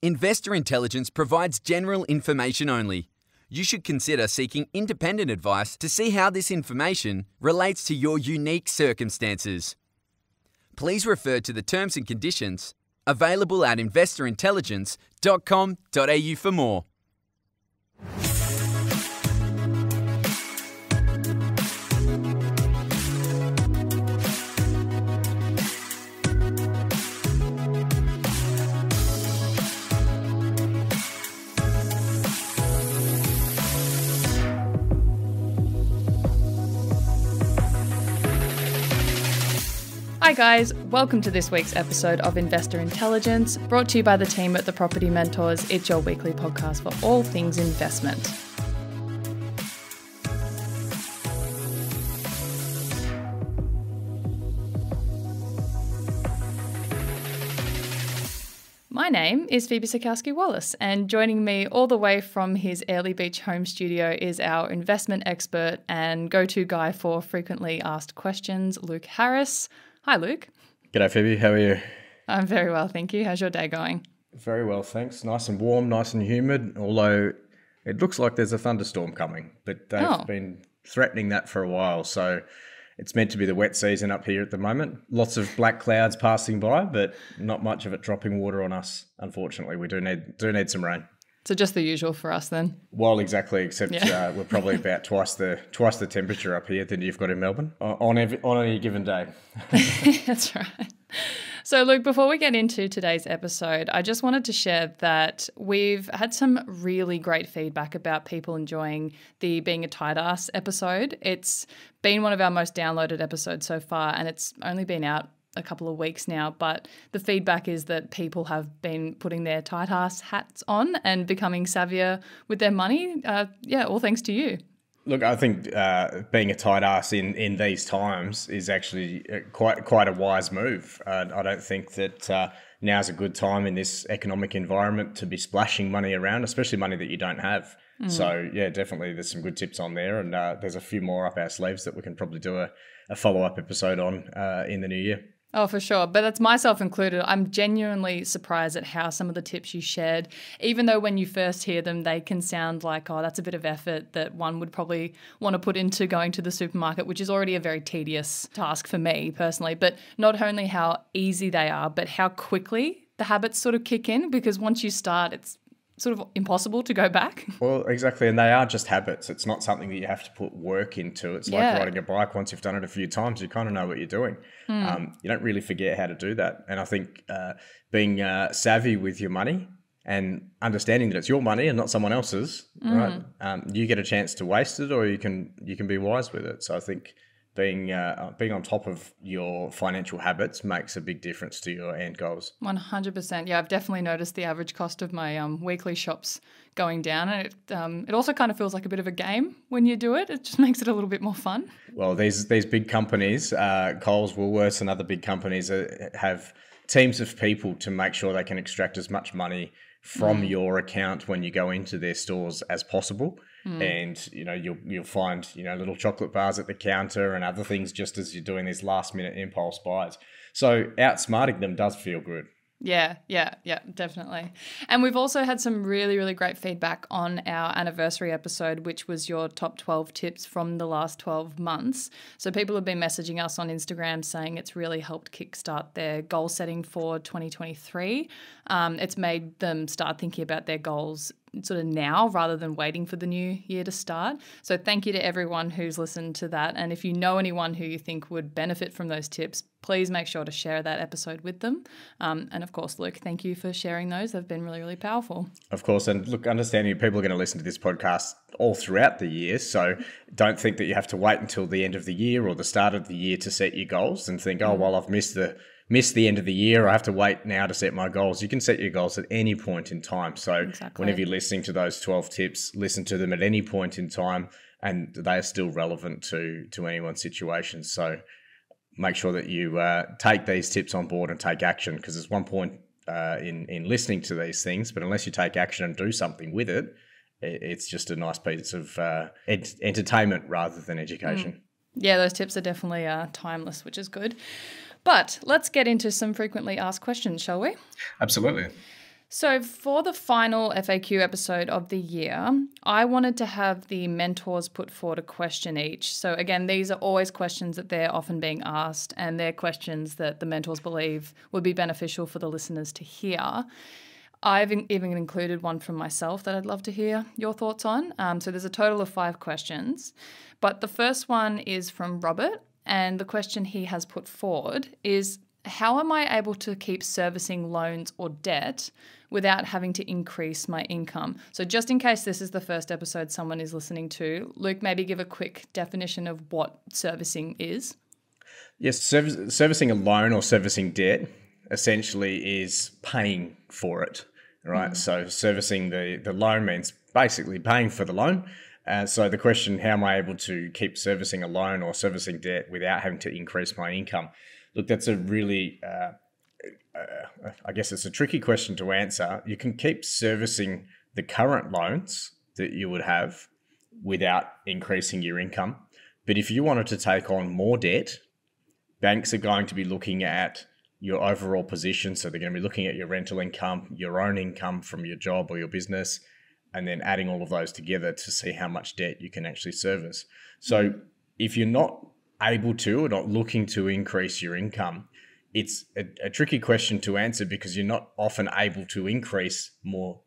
Investor Intelligence provides general information only. You should consider seeking independent advice to see how this information relates to your unique circumstances. Please refer to the terms and conditions available at investorintelligence.com.au for more. Hi guys, welcome to this week's episode of Investor Intelligence, brought to you by the team at The Property Mentors. It's your weekly podcast for all things investment. My name is Phoebe Sikowski-Wallace, and joining me all the way from his Airlie Beach home studio is our investment expert and go-to guy for frequently asked questions, Luke Harris. Hi, Luke. G'day, Phoebe. How are you? I'm very well, thank you. How's your day going? Very well, thanks. Nice and warm, nice and humid, although it looks like there's a thunderstorm coming, but they've been threatening that for a while, so it's meant to be the wet season up here at the moment. Lots of black clouds passing by, but not much of it dropping water on us, unfortunately. We do need some rain. So just the usual for us then? Well, exactly, except we're probably about twice the temperature up here than you've got in Melbourne on any given day. That's right. So Luke, before we get into today's episode, I just wanted to share that we've had some really great feedback about people enjoying the Being a Tight Ass episode. It's been one of our most downloaded episodes so far, and it's only been out a couple of weeks now, but the feedback is that people have been putting their tight ass hats on and becoming savvier with their money. All thanks to you. Look, I think being a tight ass in these times is actually quite a wise move. I don't think that now's a good time in this economic environment to be splashing money around, especially money that you don't have. So yeah, definitely there's some good tips on there, and there's a few more up our sleeves that we can probably do a follow-up episode on in the new year. Oh, for sure. But that's myself included. I'm genuinely surprised at how some of the tips you shared, even though when you first hear them, they can sound like, oh, that's a bit of effort that one would probably want to put into going to the supermarket, which is already a very tedious task for me personally. But not only how easy they are, but how quickly the habits sort of kick in, because once you start, it's sort of impossible to go back. Well, exactly. And they are just habits. It's not something that you have to put work into. It's like riding a bike. Once you've done it a few times, you kind of know what you're doing. You don't really forget how to do that. And I think being savvy with your money and understanding that it's your money and not someone else's, right? You get a chance to waste it, or you can be wise with it. So I think being on top of your financial habits makes a big difference to your end goals. 100%. Yeah, I've definitely noticed the average cost of my weekly shops going down, and it also kind of feels like a bit of a game when you do it. It just makes it a little bit more fun. Well, these big companies, Coles, Woolworths, and other big companies have teams of people to make sure they can extract as much money from your account when you go into their stores as possible. And you'll find little chocolate bars at the counter and other things just as you're doing these last minute impulse buys. So outsmarting them does feel good. Yeah, definitely. And we've also had some really, really great feedback on our anniversary episode, which was your top 12 tips from the last 12 months. So people have been messaging us on Instagram saying it's really helped kickstart their goal setting for 2023. It's made them start thinking about their goals sort of now rather than waiting for the new year to start. So thank you to everyone who's listened to that. And if you know anyone who you think would benefit from those tips, please make sure to share that episode with them. And of course, Luke, thank you for sharing those. They've been really, really powerful. Of course. And look, understanding people are going to listen to this podcast all throughout the year. So don't think that you have to wait until the end of the year or the start of the year to set your goals and think, oh, well, I've missed the end of the year. I have to wait now to set my goals. You can set your goals at any point in time. So whenever you're listening to those 12 tips, listen to them at any point in time, and they are still relevant to anyone's situation. So make sure that you take these tips on board and take action, because there's one point in listening to these things, but unless you take action and do something with it, it's just a nice piece of entertainment rather than education. Yeah, those tips are definitely timeless, which is good. But let's get into some frequently asked questions, shall we? Absolutely. So for the final FAQ episode of the year, I wanted to have the mentors put forward a question each. So again, these are always questions that they're often being asked, and they're questions that the mentors believe would be beneficial for the listeners to hear. I've even included one from myself that I'd love to hear your thoughts on. So there's a total of 5 questions. But the first one is from Robert, and the question he has put forward is, how am I able to keep servicing loans or debt without having to increase my income? So just in case this is the first episode someone is listening to, Luke, maybe give a quick definition of what servicing is. Yes, servicing a loan or servicing debt essentially is paying for it, right? So servicing the loan means basically paying for the loan. So the question, how am I able to keep servicing a loan or servicing debt without having to increase my income? Look, that's a really, I guess it's a tricky question to answer. You can keep servicing the current loans that you would have without increasing your income. But if you wanted to take on more debt, banks are going to be looking at your overall position. So they're going to be looking at your rental income, your own income from your job or your business, and then adding all of those together to see how much debt you can actually service. So if you're not able to or not looking to increase your income, it's a tricky question to answer because you're not often able to increase more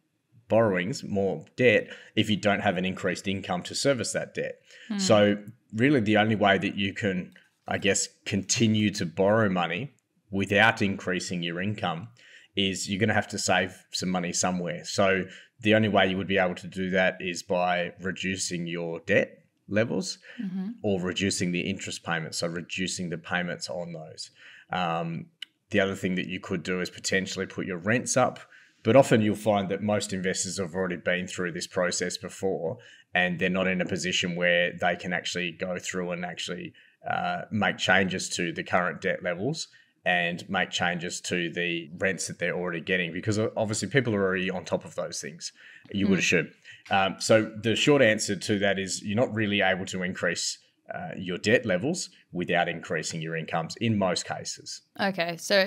borrowings, more debt, if you don't have an increased income to service that debt. So really the only way that you can, I guess, continue to borrow money without increasing your income is you're going to have to save some money somewhere. So the only way you would be able to do that is by reducing your debt levels or reducing the interest payments, so reducing the payments on those. The other thing that you could do is potentially put your rents up, but often you'll find that most investors have already been through this process before and they're not in a position where they can actually go through and actually make changes to the current debt levels and make changes to the rents that they're already getting, because obviously people are already on top of those things, you would assume. So the short answer to that is you're not really able to increase your debt levels without increasing your incomes in most cases. Okay, so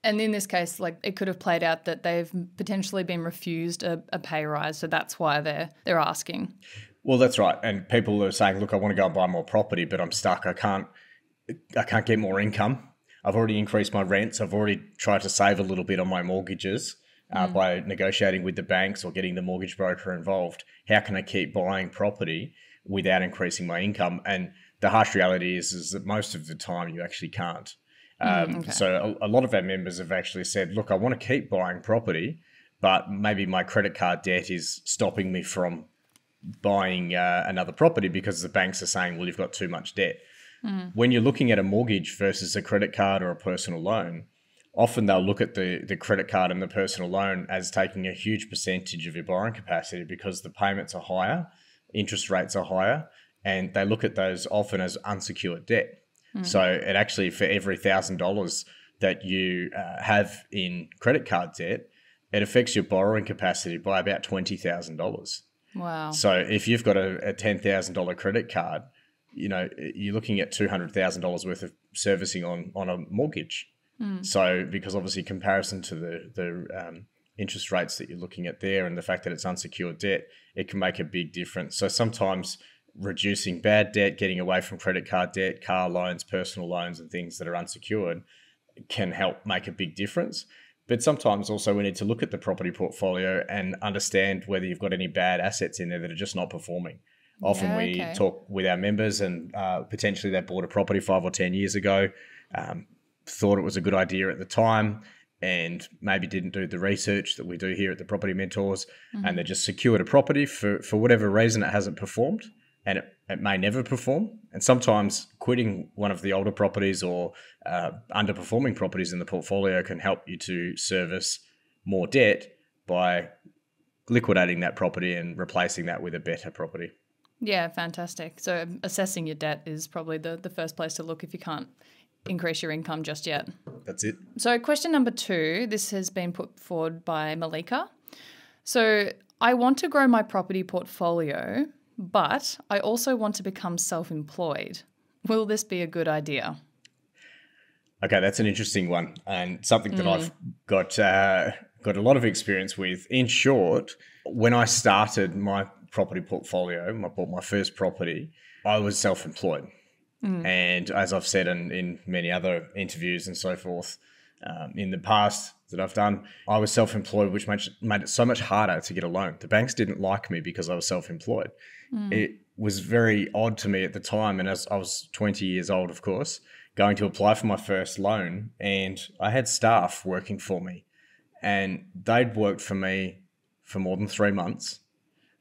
and in this case, like, it could have played out that they've potentially been refused a pay rise, so that's why they're asking. Well, that's right. And people are saying, look, I want to go and buy more property, but I'm stuck. I can't get more income. I've already increased my rents. I've already tried to save a little bit on my mortgages by negotiating with the banks or getting the mortgage broker involved. How can I keep buying property without increasing my income? And the harsh reality is that most of the time you actually can't. So a lot of our members have actually said, look, I want to keep buying property, but maybe my credit card debt is stopping me from buying another property because the banks are saying, well, you've got too much debt. When you're looking at a mortgage versus a credit card or a personal loan, often they'll look at the credit card and the personal loan as taking a huge percentage of your borrowing capacity because the payments are higher, interest rates are higher, and they look at those often as unsecured debt. So it actually, for every $1,000 that you have in credit card debt, it affects your borrowing capacity by about $20,000. Wow. So if you've got a $10,000 credit card, you know, you're looking at $200,000 worth of servicing on a mortgage. So because obviously comparison to the interest rates that you're looking at there and the fact that it's unsecured debt, it can make a big difference. So sometimes reducing bad debt, getting away from credit card debt, car loans, personal loans and things that are unsecured can help make a big difference. But sometimes also we need to look at the property portfolio and understand whether you've got any bad assets in there that are just not performing. Often we talk with our members and potentially they bought a property 5 or 10 years ago, thought it was a good idea at the time and maybe didn't do the research that we do here at the Property Mentors, and they just secured a property for whatever reason it hasn't performed, and it may never perform. And sometimes quitting one of the older properties or underperforming properties in the portfolio can help you to service more debt by liquidating that property and replacing that with a better property. Yeah, fantastic. So assessing your debt is probably the first place to look if you can't increase your income just yet. That's it. So question number 2, this has been put forward by Malika. So I want to grow my property portfolio, but I also want to become self-employed. Will this be a good idea? Okay, that's an interesting one and something that I've got got a lot of experience with. In short, when I started my property portfolio, I bought my first property, I was self-employed. And as I've said in many other interviews and so forth, in the past that I've done, I was self-employed, which made it so much harder to get a loan. The banks didn't like me because I was self-employed. It was very odd to me at the time. And as I was 20 years old, of course, going to apply for my first loan, and I had staff working for me, and they'd worked for me for more than 3 months.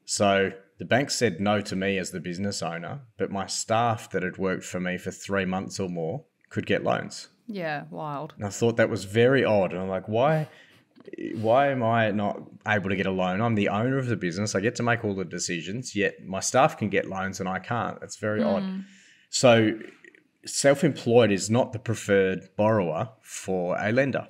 So the bank said no to me as the business owner, but my staff that had worked for me for 3 months or more could get loans. Yeah, wild. And I thought that was very odd. And I'm like, why am I not able to get a loan? I'm the owner of the business. I get to make all the decisions, yet my staff can get loans and I can't. It's very odd. So self-employed is not the preferred borrower for a lender.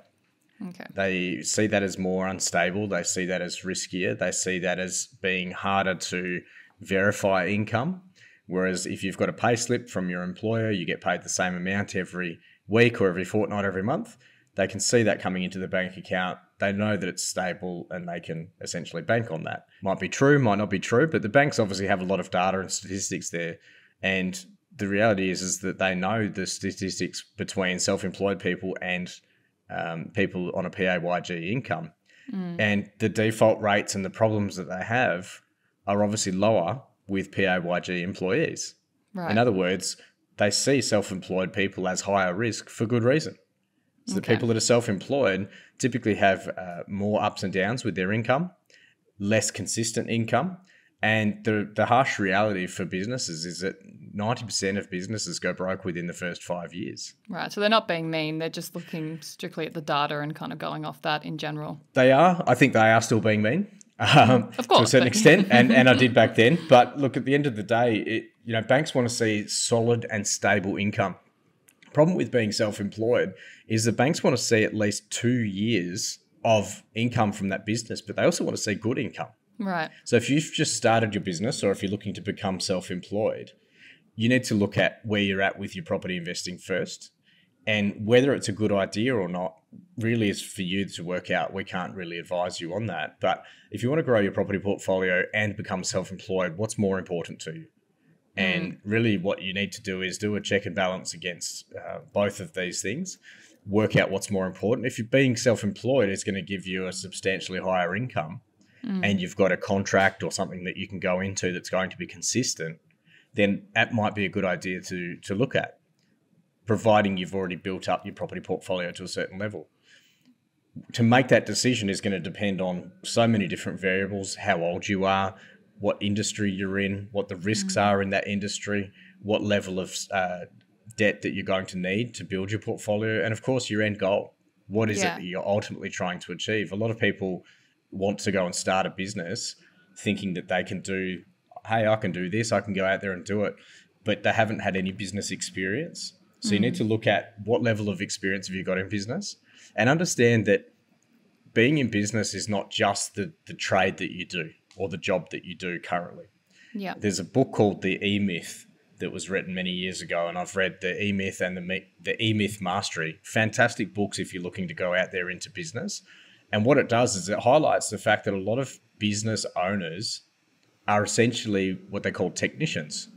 Okay. They see that as more unstable. They see that as riskier. They see that as being harder to verify income. Whereas if you've got a pay slip from your employer, you get paid the same amount every week or every fortnight, every month. They can see that coming into the bank account. They know that it's stable and they can essentially bank on that. Might be true, might not be true, but the banks obviously have a lot of data and statistics there. And the reality is that they know the statistics between self-employed people and people on a PAYG income. And the default rates and the problems that they have are obviously lower with PAYG employees. Right. In other words, they see self-employed people as higher risk for good reason. So the people that are self-employed typically have more ups and downs with their income, less consistent income. And the harsh reality for businesses is that 90% of businesses go broke within the first 5 years. Right. So they're not being mean. They're just looking strictly at the data and kind of going off that in general. They are. I think they are still being mean. Of course, to a certain extent, and I did back then. But look, at the end of the day, banks want to see solid and stable income. Problem with being self-employed is the banks want to see at least 2 years of income from that business, but they also want to see good income. Right. So if you've just started your business, or if you're looking to become self-employed, you need to look at where you're at with your property investing first, and whether it's a good idea or not really is for you to work out. We can't really advise you on that. But if you want to grow your property portfolio and become self-employed, what's more important to you? And really what you need to do is do a check and balance against both of these things, work out what's more important. If you're being self-employed, it's going to give you a substantially higher income, and you've got a contract or something that you can go into that's going to be consistent, then that might be a good idea to look at, providing you've already built up your property portfolio to a certain level. To make that decision is going to depend on so many different variables: how old you are, what industry you're in, what the risks are in that industry, what level of debt that you're going to need to build your portfolio, and of course your end goal. What is it that you're ultimately trying to achieve? A lot of people want to go and start a business thinking that they can do, hey, I can do this, I can go out there and do it, but they haven't had any business experience. So you need to look at what level of experience have you got in business, and understand that being in business is not just the trade that you do or the job that you do currently. Yeah. There's a book called The E-Myth that was written many years ago, and I've read The E-Myth and the E-Myth Mastery. Fantastic books if you're looking to go out there into business. And what it does is it highlights the fact that a lot of business owners are essentially what they call technicians.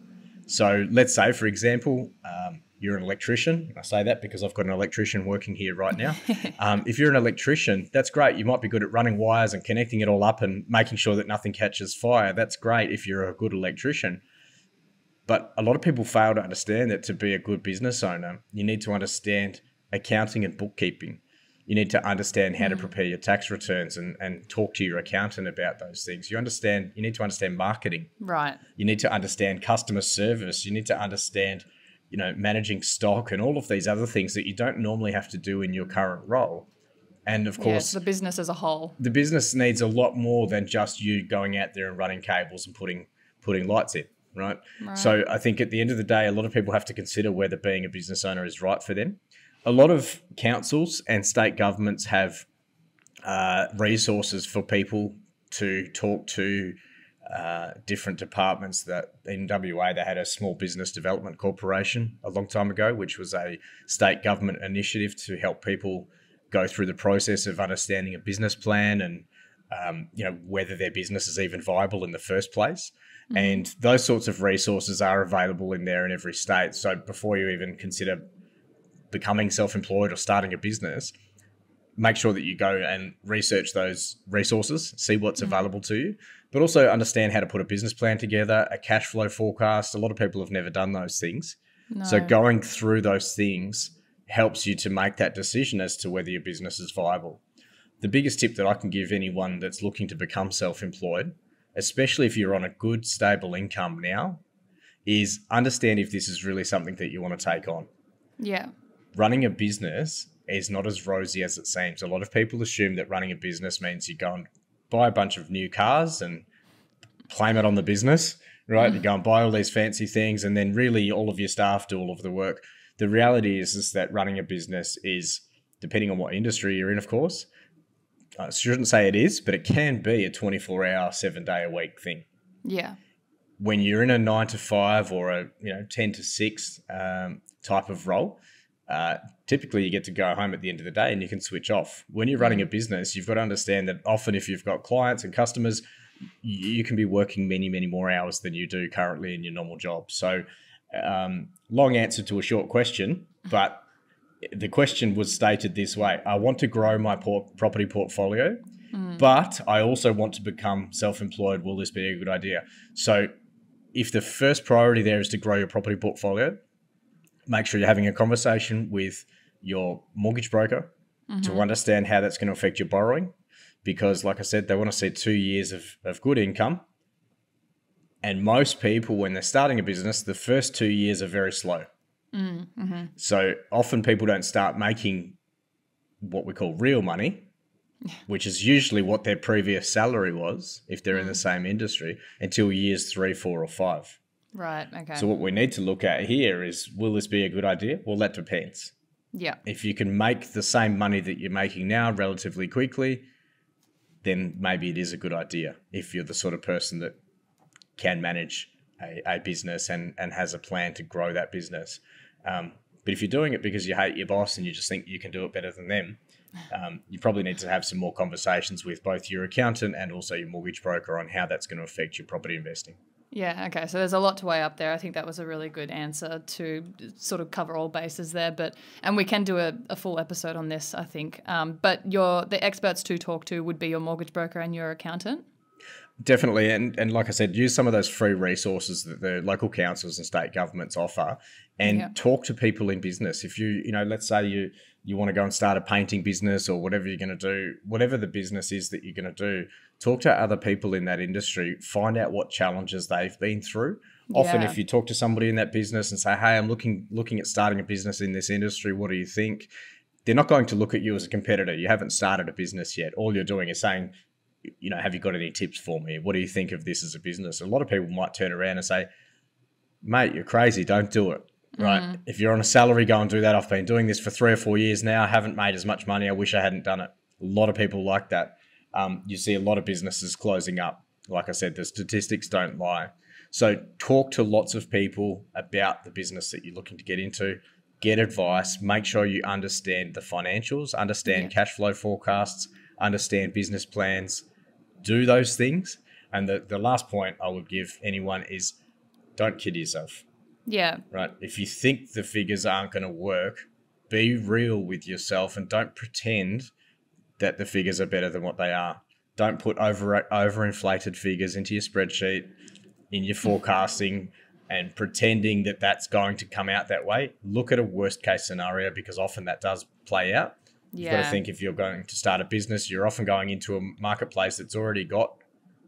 So let's say, for example, you're an electrician. I say that because I've got an electrician working here right now. If you're an electrician, that's great. You might be good at running wires and connecting it all up and making sure that nothing catches fire. That's great if you're a good electrician. But a lot of people fail to understand that to be a good business owner, you need to understand accounting and bookkeeping. You need to understand how to prepare your tax returns and talk to your accountant about those things. You need to understand marketing. Right. You need to understand customer service. You need to understand, managing stock and all of these other things that you don't normally have to do in your current role. And of course, the business as a whole. The business needs a lot more than just you going out there and running cables and putting lights in, right? So I think at the end of the day, a lot of people have to consider whether being a business owner is right for them. A lot of councils and state governments have resources for people to talk to different departments. That in WA, they had a Small Business Development Corporation a long time ago, which was a state government initiative to help people go through the process of understanding a business plan and whether their business is even viable in the first place. Mm-hmm. And those sorts of resources are available in there in every state. So before you even consider becoming self-employed or starting a business, make sure that you go and research those resources, see what's available to you, but also understand how to put a business plan together, a cash flow forecast. A lot of people have never done those things. No. So going through those things helps you to make that decision as to whether your business is viable. The biggest tip that I can give anyone that's looking to become self-employed, especially if you're on a good, stable income now, is understand if this is really something that you want to take on. Yeah. Running a business is not as rosy as it seems. A lot of people assume that running a business means you go and buy a bunch of new cars and claim it on the business, right? You go and buy all these fancy things and then really all of your staff do all of the work. The reality is that running a business is, depending on what industry you're in, of course, I shouldn't say it is, but it can be a 24-hour, 7-day-a-week thing. Yeah. When you're in a 9 to 5 or a 10 to 6 type of role, typically you get to go home at the end of the day and you can switch off. When you're running a business, you've got to understand that often if you've got clients and customers, you can be working many, many more hours than you do currently in your normal job. So long answer to a short question, but the question was stated this way: I want to grow my property portfolio, but I also want to become self-employed. Will this be a good idea? So if the first priority there is to grow your property portfolio, make sure you're having a conversation with your mortgage broker to understand how that's going to affect your borrowing. Because like I said, they want to see 2 years of good income. And most people, when they're starting a business, the first 2 years are very slow. Mm-hmm. So often people don't start making what we call real money, which is usually what their previous salary was if they're in the same industry, until years 3, 4, or 5. Right, okay. So what we need to look at here is, will this be a good idea? Well, that depends. Yeah. If you can make the same money that you're making now relatively quickly, then maybe it is a good idea if you're the sort of person that can manage a business and has a plan to grow that business. But if you're doing it because you hate your boss and you just think you can do it better than them, you probably need to have some more conversations with both your accountant and also your mortgage broker on how that's going to affect your property investing. Yeah, okay. So there's a lot to weigh up there. I think that was a really good answer to sort of cover all bases there. And we can do a full episode on this, I think. But the experts to talk to would be your mortgage broker and your accountant? Definitely. And like I said, use some of those free resources that the local councils and state governments offer and talk to people in business. If let's say you want to go and start a painting business or whatever you're going to do, whatever the business is that you're going to do, talk to other people in that industry, find out what challenges they've been through. Often if you talk to somebody in that business and say, hey, I'm looking at starting a business in this industry, what do you think? They're not going to look at you as a competitor. You haven't started a business yet. All you're doing is saying, have you got any tips for me? What do you think of this as a business? A lot of people might turn around and say, mate, you're crazy. Don't do it. Right. If you're on a salary, go and do that. I've been doing this for 3 or 4 years now. I haven't made as much money. I wish I hadn't done it. A lot of people like that. You see a lot of businesses closing up. Like I said, the statistics don't lie. So talk to lots of people about the business that you're looking to get into. Get advice. Make sure you understand the financials, understand cash flow forecasts, understand business plans. Do those things. And the last point I would give anyone is don't kid yourself. Yeah. Right. If you think the figures aren't going to work, be real with yourself and don't pretend that the figures are better than what they are. Don't put overinflated figures into your spreadsheet, in your forecasting, and pretending that that's going to come out that way. Look at a worst case scenario because often that does play out. You've got to think if you're going to start a business, you're often going into a marketplace that's already got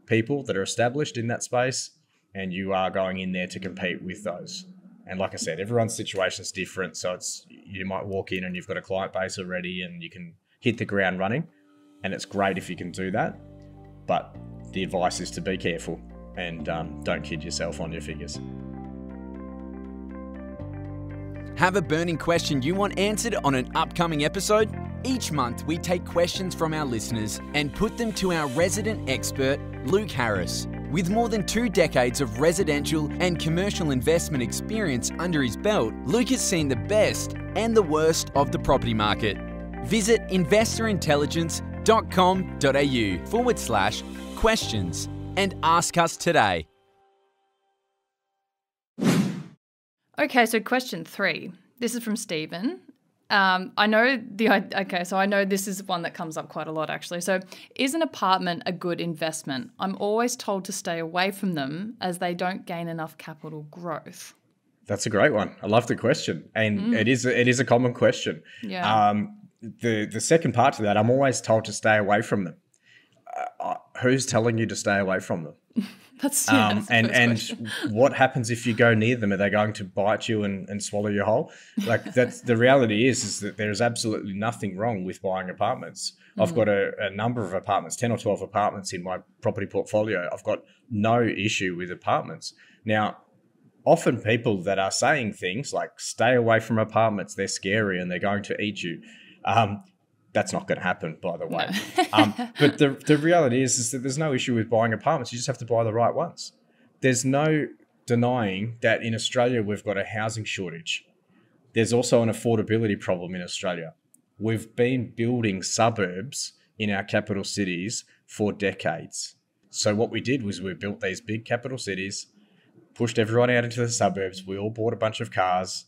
people that are established in that space, and you are going in there to compete with those. And like I said, everyone's situation is different. So you might walk in and you've got a client base already and you can hit the ground running. And it's great if you can do that. But the advice is to be careful and don't kid yourself on your figures. Have a burning question you want answered on an upcoming episode? Each month, we take questions from our listeners and put them to our resident expert, Luke Harris. With more than 2 decades of residential and commercial investment experience under his belt, Luke has seen the best and the worst of the property market. Visit investorintelligence.com.au/questions and ask us today. Okay, so question 3. This is from Stephen. I know this is one that comes up quite a lot actually. So, is an apartment a good investment? I'm always told to stay away from them as they don't gain enough capital growth. That's a great one. I love the question, and it is a common question. Yeah. The second part to that, I'm always told to stay away from them. Who's telling you to stay away from them? That's the and what happens if you go near them? Are they going to bite you and swallow you whole? Like, that's the reality is that there is absolutely nothing wrong with buying apartments. I've got a number of apartments, 10 or 12 apartments in my property portfolio. I've got no issue with apartments. Now, often people that are saying things like stay away from apartments, they're scary and they're going to eat you. That's not going to happen, by the way. No. But the reality is that there's no issue with buying apartments. You just have to buy the right ones. There's no denying that in Australia, we've got a housing shortage. There's also an affordability problem in Australia. We've been building suburbs in our capital cities for decades. So what we did was we built these big capital cities, pushed everyone out into the suburbs. We all bought a bunch of cars,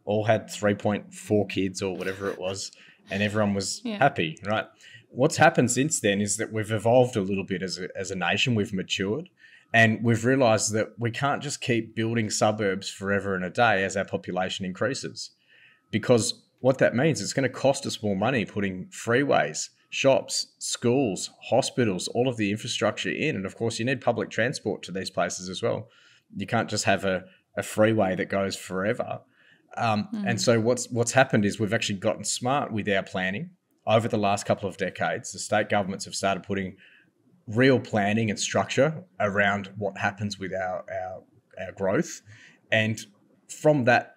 all had 3.4 kids or whatever it was. And everyone was happy, right? What's happened since then is that we've evolved a little bit as a nation. We've matured, and we've realised that we can't just keep building suburbs forever and a day as our population increases, because what that means is it's going to cost us more money putting freeways, shops, schools, hospitals, all of the infrastructure in, and of course you need public transport to these places as well. You can't just have a freeway that goes forever. And so what's happened is we've actually gotten smart with our planning over the last couple of decades. The state governments have started putting real planning and structure around what happens with our growth. And from that,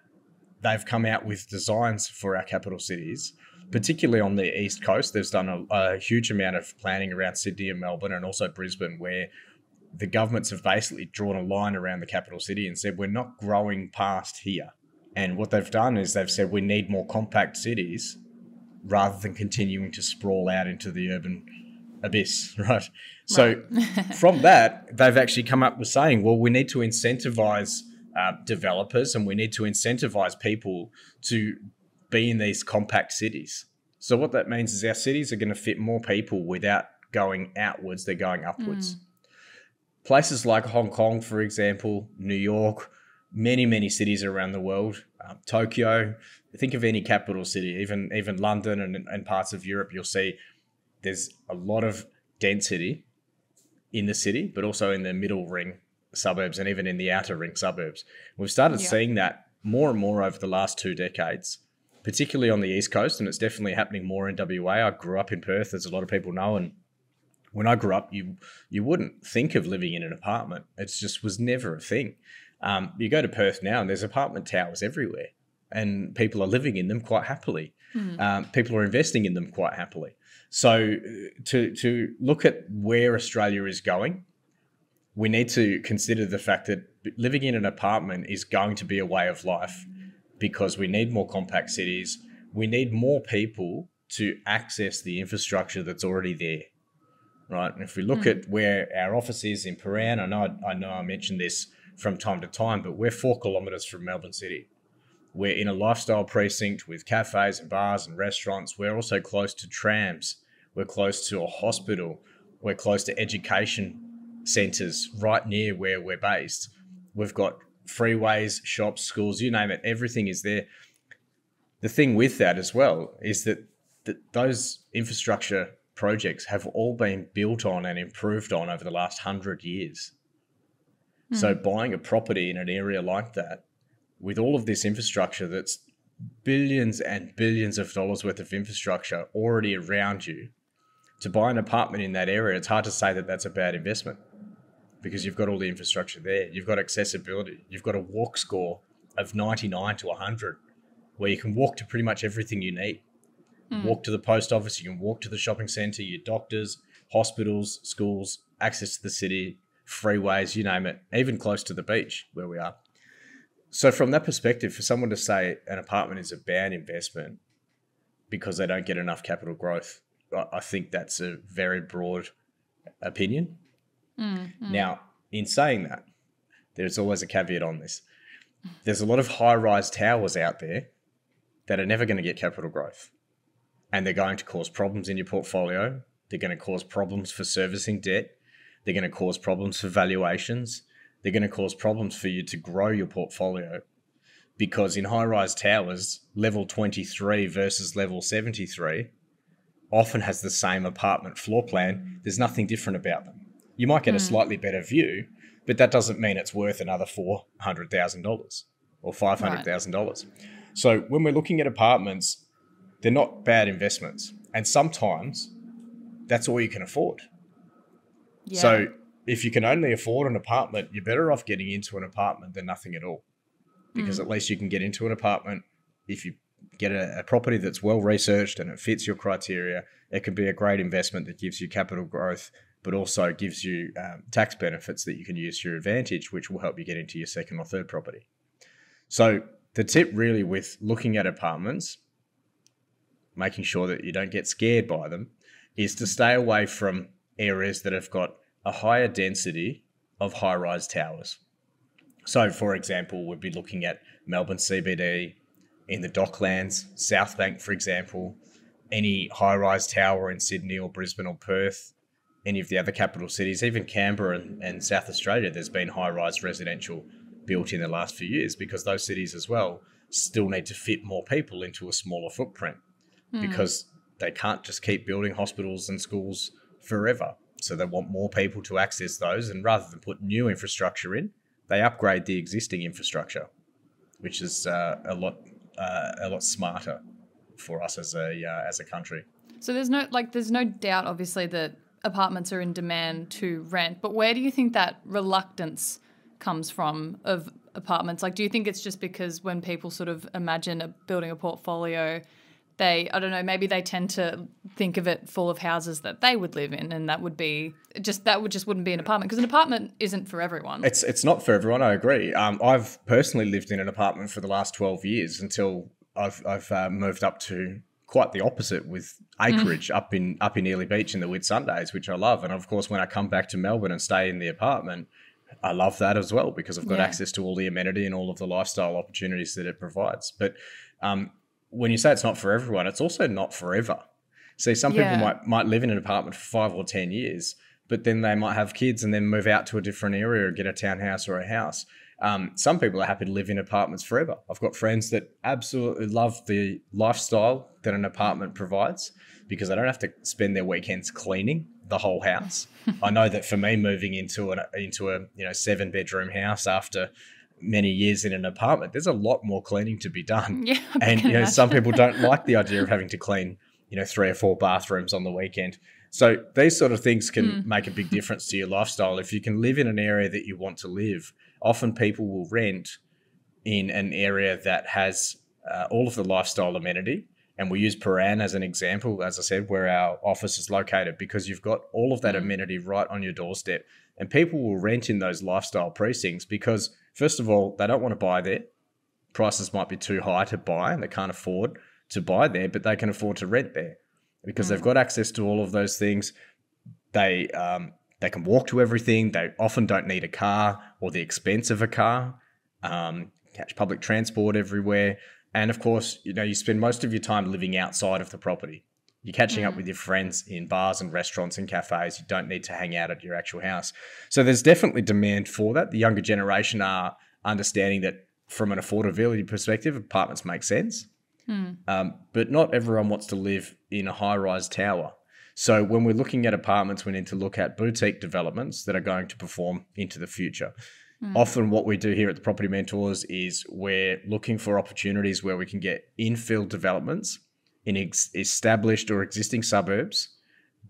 they've come out with designs for our capital cities, particularly on the East Coast. There's done a huge amount of planning around Sydney and Melbourne and also Brisbane, where the governments have basically drawn a line around the capital city and said, we're not growing past here. And what they've done is they've said we need more compact cities rather than continuing to sprawl out into the urban abyss, right? So from that, they've actually come up with saying, well, we need to incentivize developers and we need to incentivize people to be in these compact cities. So what that means is our cities are going to fit more people without going outwards, they're going upwards. Places like Hong Kong, for example, New York, many cities around the world, Tokyo, think of any capital city, even London and parts of Europe, you'll see there's a lot of density in the city, but also in the middle ring suburbs and even in the outer ring suburbs. We've started seeing that more and more over the last 2 decades, particularly on the East Coast, and it's definitely happening more in WA. I grew up in Perth, as a lot of people know, and when I grew up, you wouldn't think of living in an apartment. It just was never a thing. You go to Perth now and there's apartment towers everywhere and people are living in them quite happily. People are investing in them quite happily. So to look at where Australia is going, we need to consider the fact that living in an apartment is going to be a way of life because we need more compact cities. We need more people to access the infrastructure that's already there, right? And if we look at where our office is in Paran, I know I mentioned this from time to time, but we're 4 kilometres from Melbourne City. We're in a lifestyle precinct with cafes and bars and restaurants. We're also close to trams. We're close to a hospital. We're close to education centres right near where we're based. We've got freeways, shops, schools, you name it. Everything is there. The thing with that as well is that those infrastructure projects have all been built on and improved on over the last 100 years. So buying a property in an area like that, with all of this infrastructure that's billions and billions of dollars worth of infrastructure already around you, to buy an apartment in that area, it's hard to say that that's a bad investment because you've got all the infrastructure there. You've got accessibility. You've got a walk score of 99 to 100 where you can walk to pretty much everything you need. Walk to the post office, you can walk to the shopping centre, your doctors, hospitals, schools, access to the city, freeways, you name it, even close to the beach where we are. So from that perspective, for someone to say an apartment is a bad investment, because they don't get enough capital growth. I think that's a very broad opinion. Now, in saying that, there's always a caveat on this. There's a lot of high-rise towers out there that are never going to get capital growth, and they're going to cause problems in your portfolio. They're going to cause problems for servicing debt. They're going to cause problems for valuations. They're going to cause problems for you to grow your portfolio, because in high-rise towers, level 23 versus level 73 often has the same apartment floor plan. There's nothing different about them. You might get a slightly better view, but that doesn't mean it's worth another $400,000 or $500,000. So when we're looking at apartments, they're not bad investments. And sometimes that's all you can afford. Yeah. So if you can only afford an apartment, you're better off getting into an apartment than nothing at all. Because at least you can get into an apartment. If you get a property that's well researched and it fits your criteria, it can be a great investment that gives you capital growth, but also gives you tax benefits that you can use to your advantage, which will help you get into your second or third property. So the tip really with looking at apartments, making sure that you don't get scared by them, is to stay away from areas that have got a higher density of high-rise towers. So, for example, we'd be looking at Melbourne CBD, in the Docklands, South Bank, for example, any high-rise tower in Sydney or Brisbane or Perth, any of the other capital cities, even Canberra and South Australia, there's been high-rise residential built in the last few years, because those cities as well still need to fit more people into a smaller footprint, because they can't just keep building hospitals and schools forever. So they want more people to access those, and rather than put new infrastructure in, they upgrade the existing infrastructure, which is a lot smarter for us as a country. So there's no doubt, obviously, that apartments are in demand to rent. But where do you think that reluctance comes from of apartments? Like, do you think it's just because when people sort of imagine building a portfolio, maybe they tend to think of it full of houses that they would live in, and that wouldn't be an apartment, because an apartment isn't for everyone. It's not for everyone. I agree. I've personally lived in an apartment for the last 12 years until I've moved up to quite the opposite with acreage up in Ely Beach in the Whitsundays, which I love. And of course, when I come back to Melbourne and stay in the apartment, I love that as well, because I've got access to all the amenity and all of the lifestyle opportunities that it provides. But when you say it's not for everyone, it's also not forever. See, some people might live in an apartment for 5 or 10 years, but then they might have kids and then move out to a different area or get a townhouse or a house. Some people are happy to live in apartments forever. I've got friends that absolutely love the lifestyle that an apartment provides, because they don't have to spend their weekends cleaning the whole house. I know that for me, moving into a 7-bedroom house after many years in an apartment, there's a lot more cleaning to be done. Yeah, and some people don't like the idea of having to clean 3 or 4 bathrooms on the weekend. So these sort of things can make a big difference to your lifestyle. If you can live in an area that you want to live, often people will rent in an area that has all of the lifestyle amenity. And we use Paran as an example, as I said, where our office is located, because you've got all of that amenity right on your doorstep. And people will rent in those lifestyle precincts because, first of all, they don't want to buy there. Prices might be too high to buy and they can't afford to buy there, but they can afford to rent there because they've got access to all of those things. They can walk to everything. They often don't need a car or the expense of a car. Catch public transport everywhere. And of course, you spend most of your time living outside of the property. You're catching up with your friends in bars and restaurants and cafes. You don't need to hang out at your actual house. So there's definitely demand for that. The younger generation are understanding that from an affordability perspective, apartments make sense. But not everyone wants to live in a high-rise tower. So when we're looking at apartments, we need to look at boutique developments that are going to perform into the future. Often what we do here at the Property Mentors is we're looking for opportunities where we can get infill developments in established or existing suburbs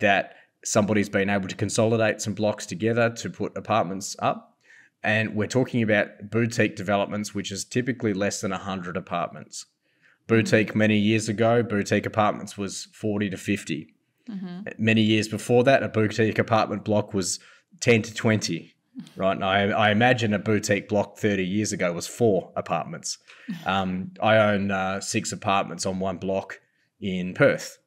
that somebody's been able to consolidate some blocks together to put apartments up. And we're talking about boutique developments, which is typically less than 100 apartments. Boutique many years ago, boutique apartments was 40 to 50. Many years before that, a boutique apartment block was 10 to 20. Right. And I imagine a boutique block 30 years ago was 4 apartments. I own 6 apartments on one block in Perth,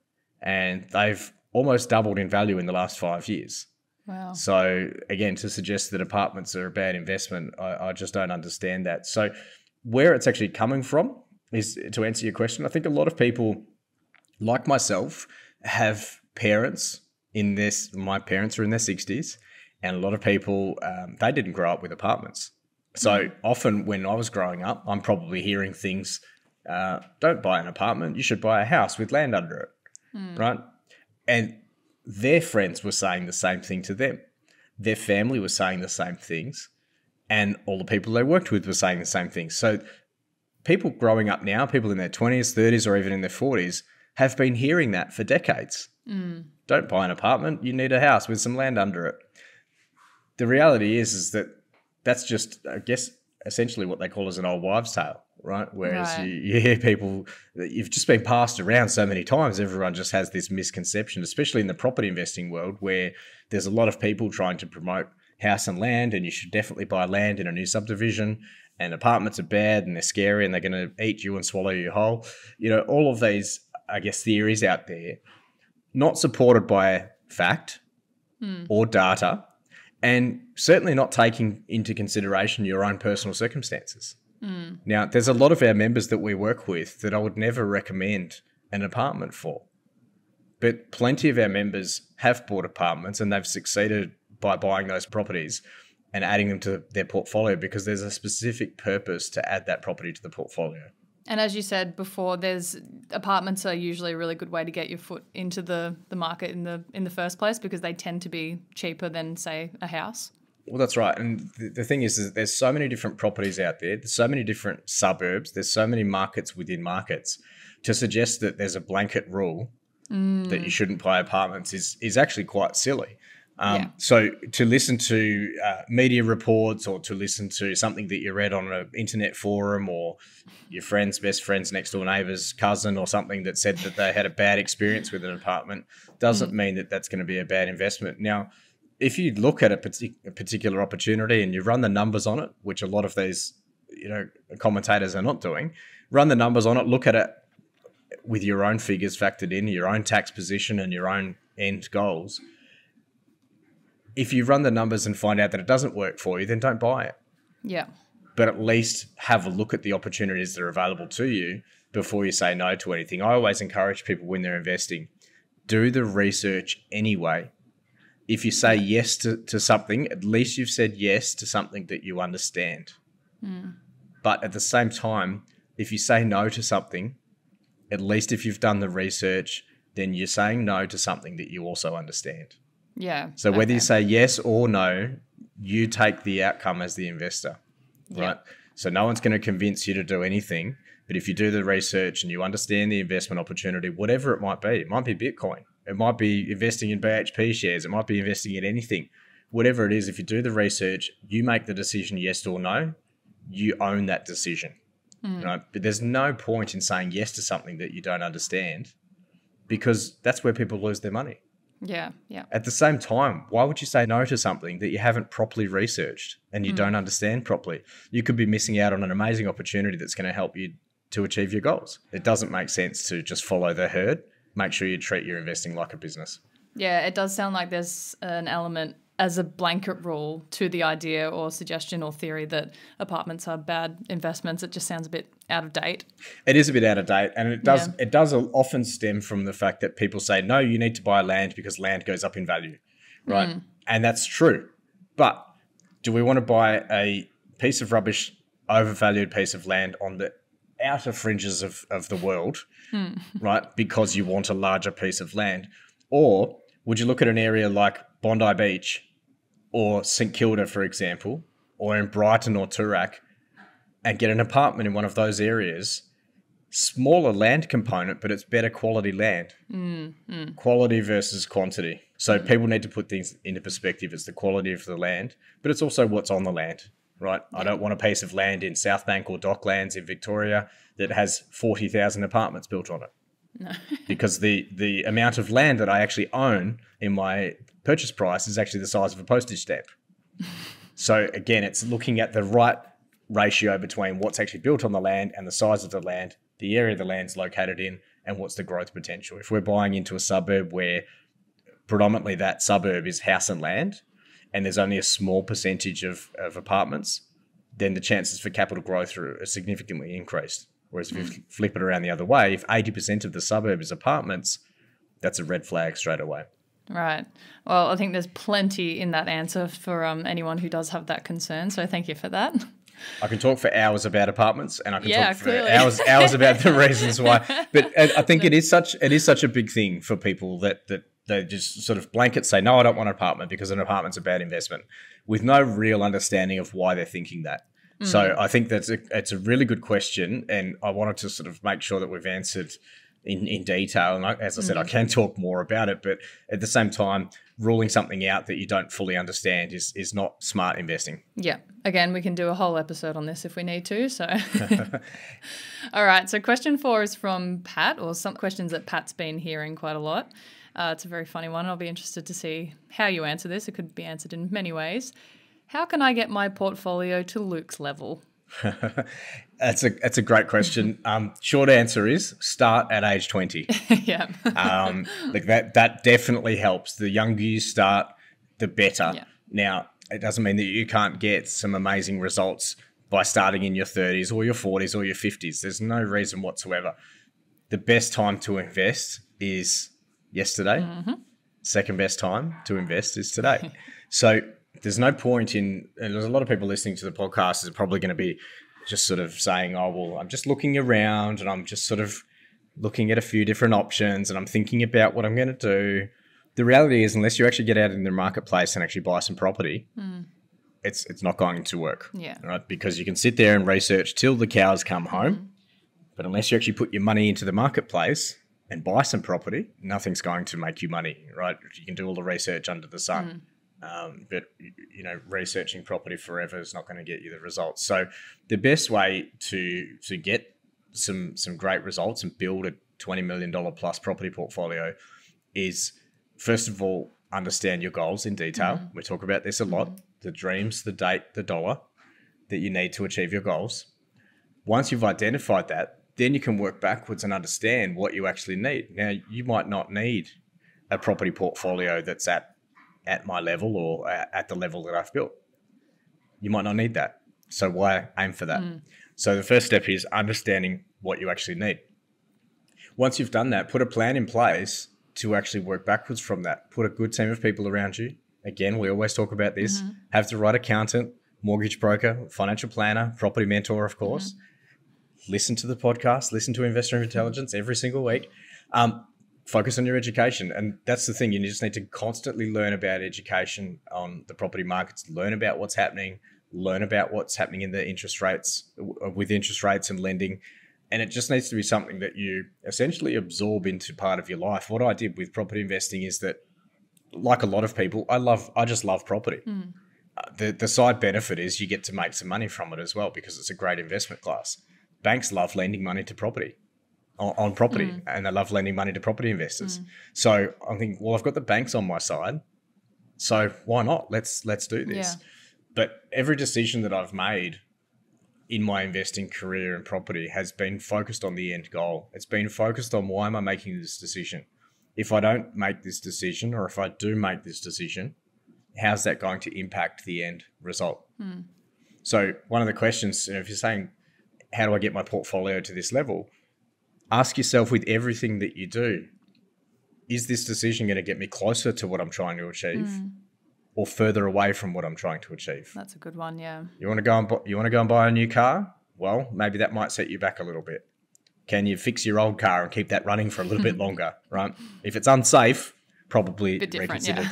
and they've almost doubled in value in the last 5 years. Wow. So again, to suggest that apartments are a bad investment, I just don't understand that. So where it's actually coming from is, to answer your question, I think a lot of people like myself have parents in this. My parents are in their 60s, and a lot of people, they didn't grow up with apartments. So often when I was growing up, I'm probably hearing things, don't buy an apartment, you should buy a house with land under it, right? And their friends were saying the same thing to them. Their family was saying the same things, and all the people they worked with were saying the same things. So people growing up now, people in their 20s, 30s, or even in their 40s, have been hearing that for decades. Don't buy an apartment, you need a house with some land under it. The reality is that that's just, I guess, essentially what they call as an old wives' tale, right? Whereas you hear people that you've just been passed around so many times, everyone just has this misconception, especially in the property investing world, where there's a lot of people trying to promote house and land, and you should definitely buy land in a new subdivision, and apartments are bad and they're scary and they're going to eat you and swallow you whole. All of these, I guess, theories out there, not supported by fact or data, and certainly not taking into consideration your own personal circumstances. Now, there's a lot of our members that we work with that I would never recommend an apartment for. But plenty of our members have bought apartments and they've succeeded by buying those properties and adding them to their portfolio because there's a specific purpose to add that property to the portfolio. And as you said before, apartments are usually a really good way to get your foot into the market in the first place because they tend to be cheaper than, say, a house. Well, that's right. And the thing is that there's so many different properties out there. There's so many different suburbs. There's so many markets within markets. To suggest that there's a blanket rule that you shouldn't buy apartments is actually quite silly. So to listen to media reports or to listen to something that you read on an internet forum or your friend's best friend's next door neighbour's cousin or something that said that they had a bad experience with an apartment doesn't mean that that's going to be a bad investment. Now, if you look at a particular opportunity and you run the numbers on it, which a lot of these commentators are not doing, run the numbers on it, look at it with your own figures factored in, your own tax position and your own end goals. If you run the numbers and find out that it doesn't work for you, then don't buy it. Yeah. But at least have a look at the opportunities that are available to you before you say no to anything. I always encourage people when they're investing, do the research anyway. If you say yes to something, at least you've said yes to something that you understand. But at the same time, if you say no to something, at least if you've done the research, then you're saying no to something that you also understand. Yeah. So whether you say yes or no, you take the outcome as the investor, right? So no one's going to convince you to do anything. But if you do the research and you understand the investment opportunity, whatever it might be Bitcoin, it might be investing in BHP shares, it might be investing in anything. Whatever it is, if you do the research, you make the decision yes or no, you own that decision. Right? But there's no point in saying yes to something that you don't understand because that's where people lose their money. Yeah, yeah. At the same time, why would you say no to something that you haven't properly researched and you don't understand properly? You could be missing out on an amazing opportunity that's going to help you to achieve your goals. It doesn't make sense to just follow the herd. Make sure you treat your investing like a business. Yeah, it does sound like there's an element as a blanket rule to the idea or suggestion or theory that apartments are bad investments. It just sounds a bit out of date. It is a bit out of date, and it does often stem from the fact that people say, no, you need to buy land because land goes up in value, right? And that's true. But do we want to buy a piece of rubbish, overvalued piece of land on the outer fringes of the world, right, because you want a larger piece of land? Or would you look at an area like Bondi Beach or St Kilda, for example, or in Brighton or Toorak and get an apartment in one of those areas, smaller land component, but it's better quality land. Quality versus quantity. So people need to put things into perspective. It's the quality of the land, but it's also what's on the land, right? I don't want a piece of land in Southbank or Docklands in Victoria that has 40,000 apartments built on it. No. Because the amount of land that I actually own in my purchase price is actually the size of a postage stamp. So again, it's looking at the right ratio between what's actually built on the land and the size of the land, the area the land's located in, and what's the growth potential. If we're buying into a suburb where predominantly that suburb is house and land, and there's only a small percentage of apartments, then the chances for capital growth are significantly increased. Whereas if you flip it around the other way, if 80% of the suburb is apartments, that's a red flag straight away. Right. Well, I think there's plenty in that answer for anyone who does have that concern. So thank you for that. I can talk for hours about apartments, and I can talk for clearly. hours about the reasons why. But I think it is such a big thing for people that they just sort of blanket say, no, I don't want an apartment because an apartment's a bad investment, with no real understanding of why they're thinking that. So I think it's a really good question, and I wanted to sort of make sure that we've answered in detail. And as I said, I can talk more about it, but at the same time, ruling something out that you don't fully understand is not smart investing. Yeah. Again, we can do a whole episode on this if we need to. So, all right. So question 4 is from Pat, or some questions that Pat's been hearing quite a lot. It's a very funny one. I'll be interested to see how you answer this. It could be answered in many ways. How can I get my portfolio to Luke's level? That's a great question. Short answer is start at age 20. Yeah. Like that definitely helps. The younger you start, the better. Yeah. Now, it doesn't mean that you can't get some amazing results by starting in your 30s or your 40s or your 50s. There's no reason whatsoever. The best time to invest is yesterday. Second best time to invest is today. So there's no point and there's a lot of people listening to the podcast is probably going to be just sort of saying, oh, well, I'm just looking around and I'm just sort of looking at a few different options and I'm thinking about what I'm going to do. The reality is, unless you actually get out in the marketplace and actually buy some property, it's not going to work. Yeah. Right? Because you can sit there and research till the cows come home, but unless you actually put your money into the marketplace and buy some property, nothing's going to make you money, right? You can do all the research under the sun. But researching property forever is not going to get you the results. So the best way to get some great results and build a $20 million plus property portfolio is, first of all, understand your goals in detail. We talk about this a lot, the dreams, the date, the dollar that you need to achieve your goals. Once you've identified that, then you can work backwards and understand what you actually need. Now, you might not need a property portfolio that's at my level or at the level that I've built. You might not need that. So why aim for that? So the first step is understanding what you actually need. Once you've done that, put a plan in place to actually work backwards from that. Put a good team of people around you. Again, we always talk about this. Have the right accountant, mortgage broker, financial planner, property mentor, of course. Listen to the podcast, listen to Investor Intelligence every single week. Focus on your education. And that's the thing. You just need to constantly learn about education on the property markets, learn about what's happening, learn about what's happening in the interest rates, with interest rates and lending. And it just needs to be something that you essentially absorb into part of your life. What I did with property investing is that, like a lot of people, I just love property. The side benefit is you get to make some money from it as well because it's a great investment class. Banks love lending money to property. On property, and they love lending money to property investors. So I think, well, I've got the banks on my side, so why not? Let's do this. Yeah. But every decision that I've made in my investing career in property has been focused on the end goal. It's been focused on, why am I making this decision? If I don't make this decision, or if I do make this decision, how's that going to impact the end result? So one of the questions, if you're saying, how do I get my portfolio to this level? Ask yourself, with everything that you do, is this decision going to get me closer to what I'm trying to achieve or further away from what I'm trying to achieve? That's a good one, yeah. You want to go and buy a new car? Well, maybe that might set you back a little bit. Can you fix your old car and keep that running for a little bit longer, right? If it's unsafe, probably reconsider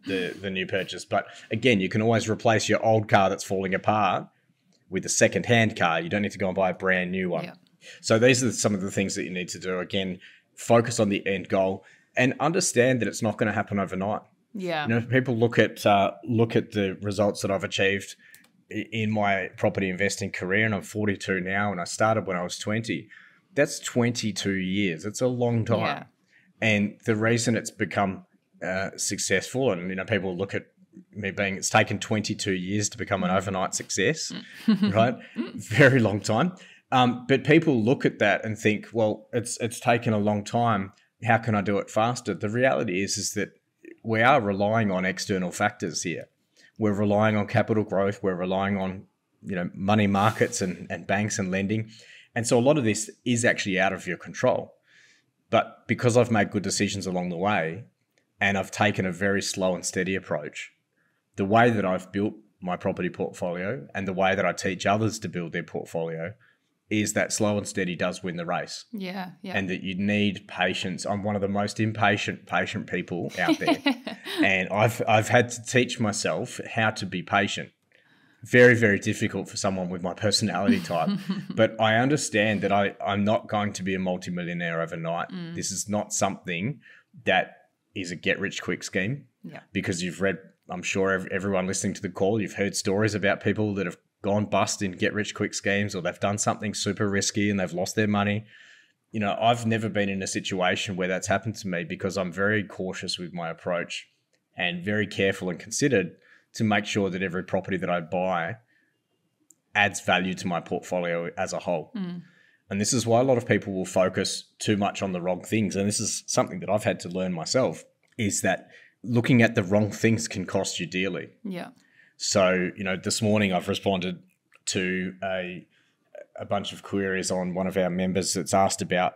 the new purchase. But again, you can always replace your old car that's falling apart with a second-hand car. You don't need to go and buy a brand new one. Yeah. So these are some of the things that you need to do. Again, focus on the end goal and understand that it's not going to happen overnight. Yeah. People look at the results that I've achieved in my property investing career, and I'm 42 now, and I started when I was 20. That's 22 years. It's a long time. Yeah. And the reason it's become successful, and people look at me it's taken 22 years to become an overnight success, right? Very long time. But people look at that and think, well, it's taken a long time. How can I do it faster? The reality is that we are relying on external factors here. We're relying on capital growth. We're relying on, money markets and banks and lending. And so a lot of this is actually out of your control. But because I've made good decisions along the way and I've taken a very slow and steady approach, the way that I've built my property portfolio and the way that I teach others to build their portfolio is that slow and steady does win the race. Yeah. And that you need patience. I'm one of the most patient people out there. And I've had to teach myself how to be patient. Very, very difficult for someone with my personality type. But I understand that I'm not going to be a multimillionaire overnight. This is not something that is a get-rich-quick scheme. Yeah. Because you've read, I'm sure everyone listening to the call, you've heard stories about people that have gone bust in get-rich-quick schemes, or they've done something super risky and they've lost their money. I've never been in a situation where that's happened to me because I'm very cautious with my approach and very careful and considered to make sure that every property that I buy adds value to my portfolio as a whole. And this is why a lot of people will focus too much on the wrong things. And this is something that I've had to learn myself, is that looking at the wrong things can cost you dearly. Yeah. So, this morning I've responded to a bunch of queries on one of our members that's asked about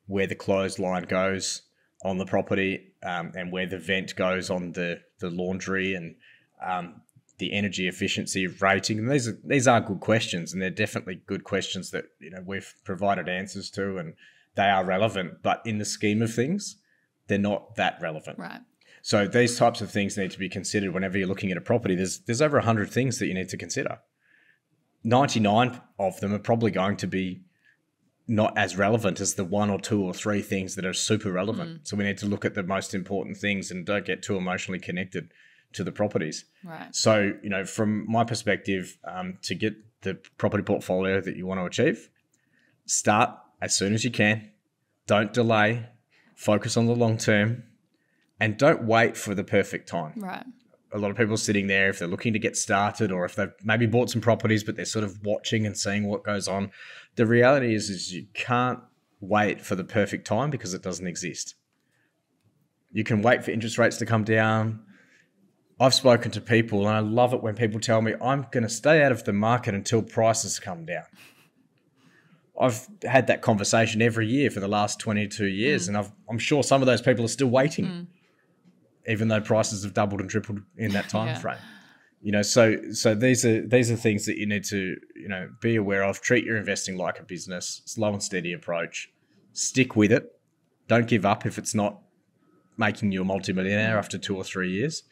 where the clothesline goes on the property and where the vent goes on the laundry and the energy efficiency rating. And these are good questions, and they're definitely good questions that we've provided answers to, and they are relevant. But in the scheme of things, they're not that relevant. Right. So these types of things need to be considered whenever you're looking at a property. There's over 100 things that you need to consider. 99 of them are probably going to be not as relevant as the 1 or 2 or 3 things that are super relevant. So we need to look at the most important things and don't get too emotionally connected to the properties. Right. So, from my perspective, to get the property portfolio that you want to achieve, start as soon as you can. Don't delay. Focus on the long term. And don't wait for the perfect time. Right. A lot of people are sitting there, if they're looking to get started or if they've maybe bought some properties, but they're sort of watching and seeing what goes on. The reality is you can't wait for the perfect time because it doesn't exist. You can wait for interest rates to come down. I've spoken to people, and I love it when people tell me, I'm going to stay out of the market until prices come down. I've had that conversation every year for the last 22 years, and I'm sure some of those people are still waiting. Even though prices have doubled and tripled in that time frame. So these are things that you need to, be aware of. Treat your investing like a business, slow and steady approach. Stick with it. Don't give up if it's not making you a multimillionaire after 2 or 3 years,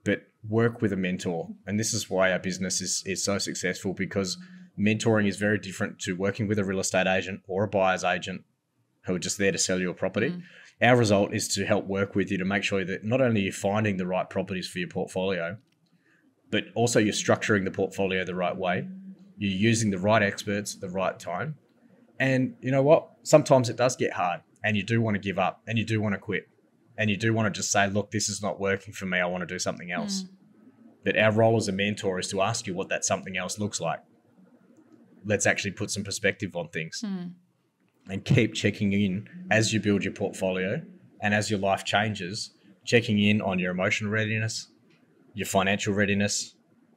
but work with a mentor. And this is why our business is so successful, because mentoring is very different to working with a real estate agent or a buyer's agent who are just there to sell your property. Our result is to help work with you to make sure that not only you're finding the right properties for your portfolio, but also you're structuring the portfolio the right way. You're using the right experts at the right time. And you know what? Sometimes it does get hard and you do want to give up and you do want to quit and you do want to just say, look, this is not working for me. I want to do something else. But our role as a mentor is to ask you what that something else looks like. Let's actually put some perspective on things. And keep checking in as you build your portfolio and as your life changes, checking in on your emotional readiness, your financial readiness,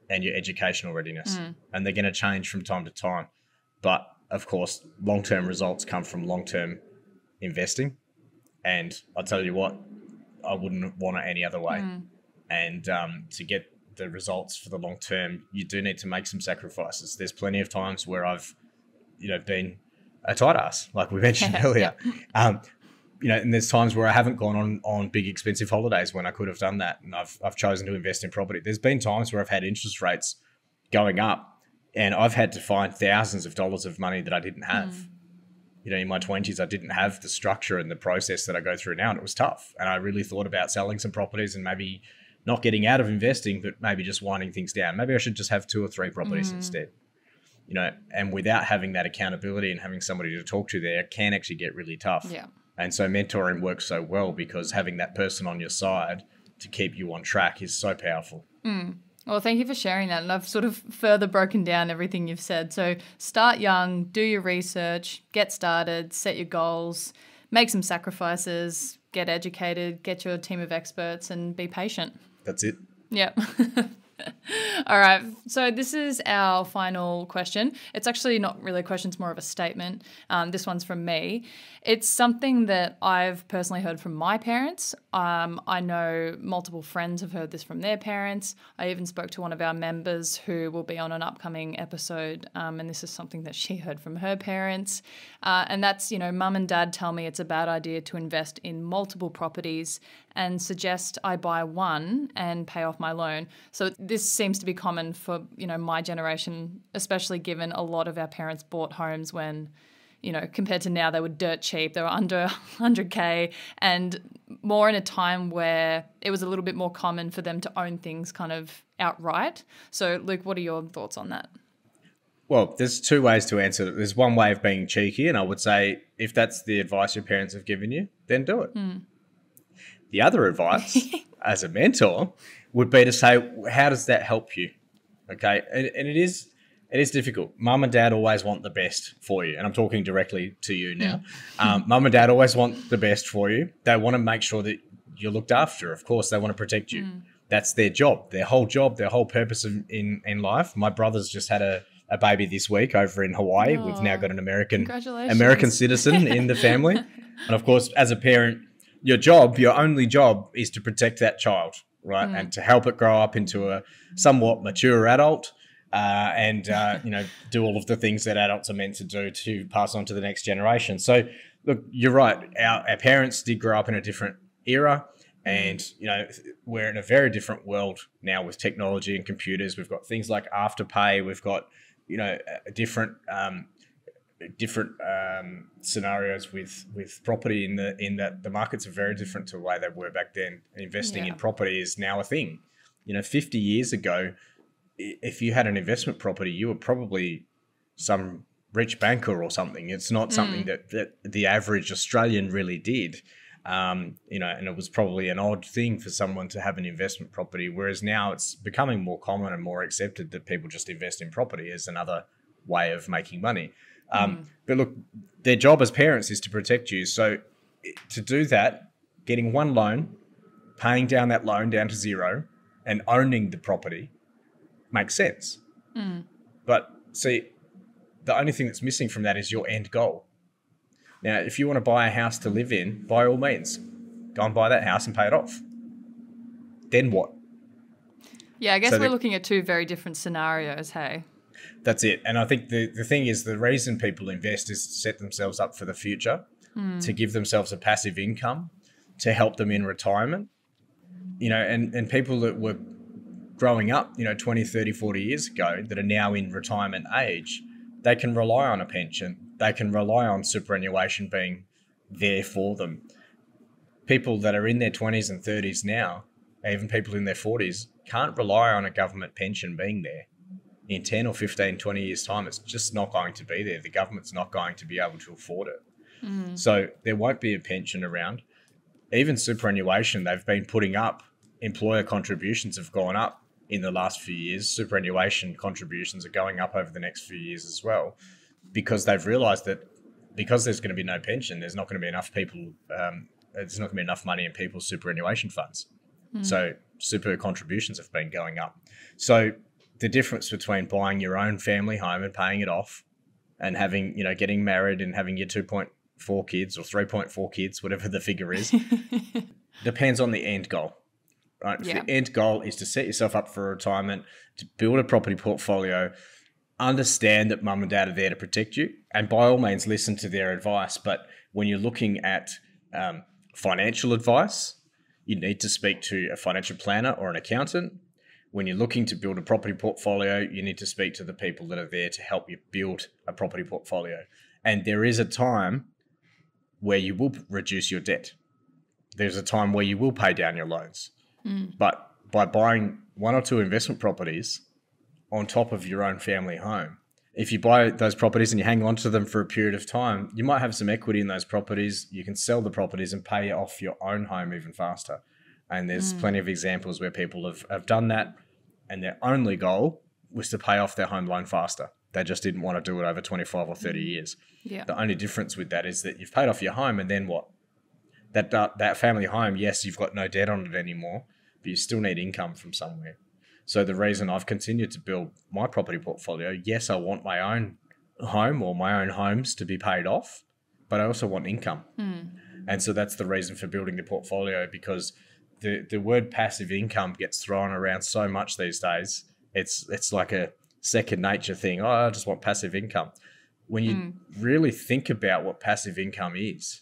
and your educational readiness. And they're going to change from time to time. But of course, long-term results come from long-term investing. And I'll tell you what, I wouldn't want it any other way. And to get the results for the long term, you do need to make some sacrifices. There's plenty of times where I've, been a tight ass, like we mentioned earlier. And there's times where I haven't gone on big expensive holidays when I could have done that. And I've chosen to invest in property. There's been times where I've had interest rates going up and I've had to find thousands of dollars of money that I didn't have. In my 20s, I didn't have the structure and the process that I go through now, and it was tough. And I really thought about selling some properties and maybe not getting out of investing, but maybe just winding things down. Maybe I should just have 2 or 3 properties instead. And without having that accountability and having somebody to talk to there can actually get really tough. Yeah. And so mentoring works so well because having that person on your side to keep you on track is so powerful. Well, thank you for sharing that. And I've sort of further broken down everything you've said. So start young, do your research, get started, set your goals, make some sacrifices, get educated, get your team of experts, and be patient. That's it. Yep. All right. So this is our final question. It's actually not really a question, it's more of a statement. This one's from me. It's something that I've personally heard from my parents. I know multiple friends have heard this from their parents. I even spoke to one of our members who will be on an upcoming episode, and this is something that she heard from her parents. And that's, mum and dad tell me it's a bad idea to invest in multiple properties and suggest I buy one and pay off my loan. So this seems to be common for, my generation, especially given a lot of our parents bought homes when, compared to now, they were dirt cheap. They were under 100K, and more in a time where it was a little bit more common for them to own things kind of outright. So, Luke, what are your thoughts on that? Well, there's two ways to answer it. There's one way of being cheeky, and I would say if that's the advice your parents have given you, then do it. The other advice as a mentor would be to say, how does that help you? Okay. And it is difficult. Mum and dad always want the best for you. And I'm talking directly to you now. Mum and dad always want the best for you. They want to make sure that you're looked after. Of course, they want to protect you. That's their job, their whole purpose in life. My brother's just had a baby this week over in Hawaii. We've now got an American citizen in the family. And of course, as a parent, your only job is to protect that child, right? And to help it grow up into a somewhat mature adult, and do all of the things that adults are meant to do to pass on to the next generation. So, look, you're right. Our parents did grow up in a different era, and we're in a very different world now with technology and computers. We've got things like Afterpay. We've got different scenarios with property in that the markets are very different to the way they were back then. Investing in property is now a thing. 50 years ago, if you had an investment property, you were probably some rich banker or something. It's not something that the average Australian really did. And it was probably an odd thing for someone to have an investment property, whereas now it's becoming more common and more accepted that people just invest in property as another way of making money. But look, their job as parents is to protect you. So to do that, getting one loan, paying down that loan down to zero, and owning the property makes sense. But see, the only thing that's missing from that is your end goal. Now, if you want to buy a house to live in, by all means, go and buy that house and pay it off. Then what? Yeah, I guess we're looking at two very different scenarios, hey? That's it. And I think the thing is, the reason people invest is to set themselves up for the future, to give themselves a passive income, to help them in retirement. And people that were growing up, 20, 30, 40 years ago that are now in retirement age, they can rely on a pension. They can rely on superannuation being there for them. People that are in their 20s and 30s now, even people in their 40s, can't rely on a government pension being there. In 10 or 15, 20 years' time, it's just not going to be there. The government's not going to be able to afford it. So there won't be a pension around. Even superannuation, they've been putting up, employer contributions have gone up in the last few years. Superannuation contributions are going up over the next few years as well, because they've realised that because there's going to be no pension, there's not going to be enough people, there's not going to be enough money in people's superannuation funds. So super contributions have been going up. So the difference between buying your own family home and paying it off and having, getting married and having your 2.4 kids or 3.4 kids, whatever the figure is, depends on the end goal, right? If the end goal is to set yourself up for retirement, to build a property portfolio, understand that mum and dad are there to protect you, and by all means listen to their advice. But when you're looking at financial advice, you need to speak to a financial planner or an accountant. When you're looking to build a property portfolio, you need to speak to the people that are there to help you build a property portfolio. And there is a time where you will reduce your debt. There's a time where you will pay down your loans. But by buying one or two investment properties on top of your own family home, if you buy those properties and you hang on to them for a period of time, you might have some equity in those properties. You can sell the properties and pay off your own home even faster. And there's plenty of examples where people have done that and their only goal was to pay off their home loan faster. They just didn't want to do it over 25 or 30 years. Yeah. The only difference with that is that you've paid off your home, and then what? That family home, yes, you've got no debt on it anymore, but you still need income from somewhere. So the reason I've continued to build my property portfolio, yes, I want my own home or my own homes to be paid off, but I also want income. And so that's the reason for building the portfolio, because the word passive income gets thrown around so much these days. It's like a second nature thing. Oh, I just want passive income. When you really think about what passive income is,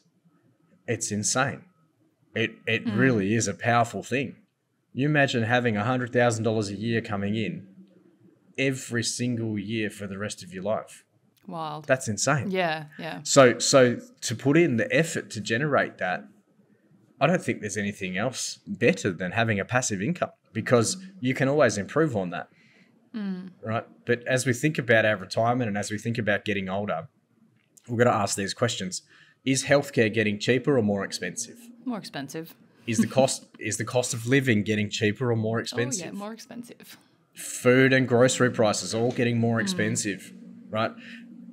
it's insane. It really is a powerful thing. You imagine having $100,000 a year coming in every single year for the rest of your life. Wild. That's insane. Yeah. So to put in the effort to generate that, I don't think there's anything else better than having a passive income, because you can always improve on that. Right? But as we think about our retirement and as we think about getting older, we've got to ask these questions. Is healthcare getting cheaper or more expensive? More expensive. Is the cost of living getting cheaper or more expensive? Oh, yeah, more expensive. Food and grocery prices all getting more expensive, right?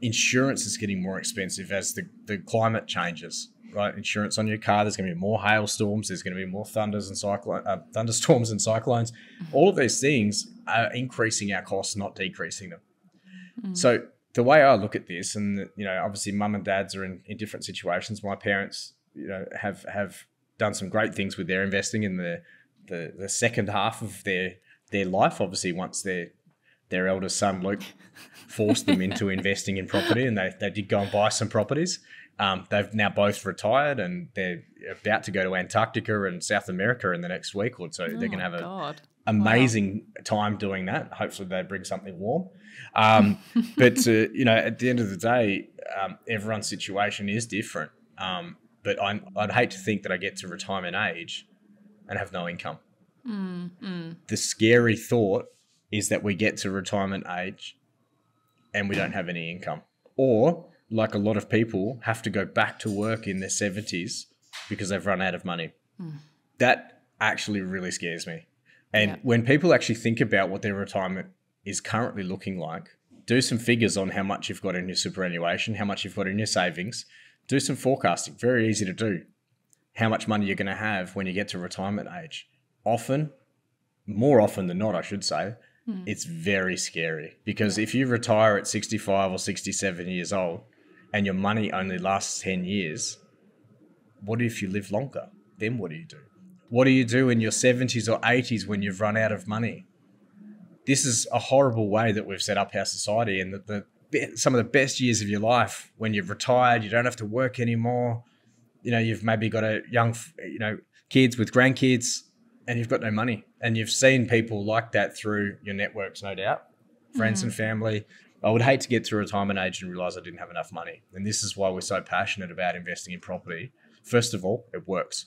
Insurance is getting more expensive as the climate changes, right? Insurance on your car, there's going to be more hailstorms, there's going to be more thunderstorms and cyclones. All of these things are increasing our costs, not decreasing them. So the way I look at this, and obviously mum and dads are in different situations. My parents, have done some great things with their investing in the second half of their life. Obviously, once their eldest son Luke forced them into investing in property, and they did go and buy some properties. They've now both retired, and they're about to go to Antarctica and South America in the next week or two. They're going to have an amazing time doing that. Hopefully they bring something warm. But at the end of the day, everyone's situation is different. But I'd hate to think that I get to retirement age and have no income. The scary thought is that we get to retirement age and we don't have any income. Or, like a lot of people, have to go back to work in their 70s because they've run out of money. That actually really scares me. And when people actually think about what their retirement is currently looking like, do some figures on how much you've got in your superannuation, how much you've got in your savings. Do some forecasting. Very easy to do. How much money you're going to have when you get to retirement age. More often than not, I should say, it's very scary. Because if you retire at 65 or 67 years old and your money only lasts 10 years, what if you live longer? Then what do you do? What do you do in your 70s or 80s when you've run out of money? This is a horrible way that we've set up our society, and some of the best years of your life, when you've retired, you don't have to work anymore. You've maybe got kids with grandkids, and you've got no money. And you've seen people like that through your networks, no doubt, friends and family. I would hate to get to retirement age and realize I didn't have enough money. And this is why we're so passionate about investing in property. First of all, it works.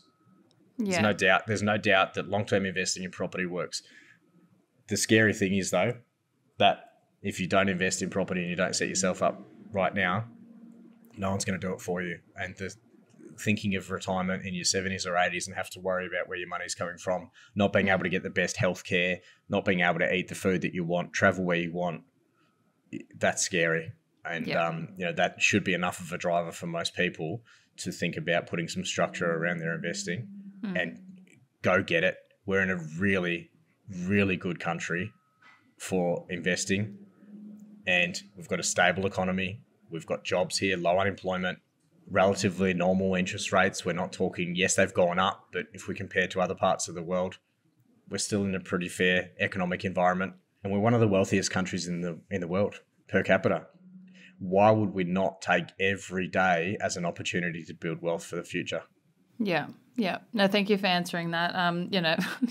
Yeah. There's no doubt that long-term investing in property works. The scary thing is, though, that if you don't invest in property and you don't set yourself up right now, no one's going to do it for you. And thinking of retirement in your 70s or 80s and have to worry about where your money's coming from, not being able to get the best healthcare, not being able to eat the food that you want, travel where you want, that's scary. And, that should be enough of a driver for most people to think about putting some structure around their investing and go get it. We're in a really, really good country for investing, and we've got a stable economy. We've got jobs here, low unemployment, relatively normal interest rates. We're not talking, yes, they've gone up, but if we compare to other parts of the world, we're still in a pretty fair economic environment, and we're one of the wealthiest countries in the world per capita. Why would we not take every day as an opportunity to build wealth for the future? Yeah. No, thank you for answering that.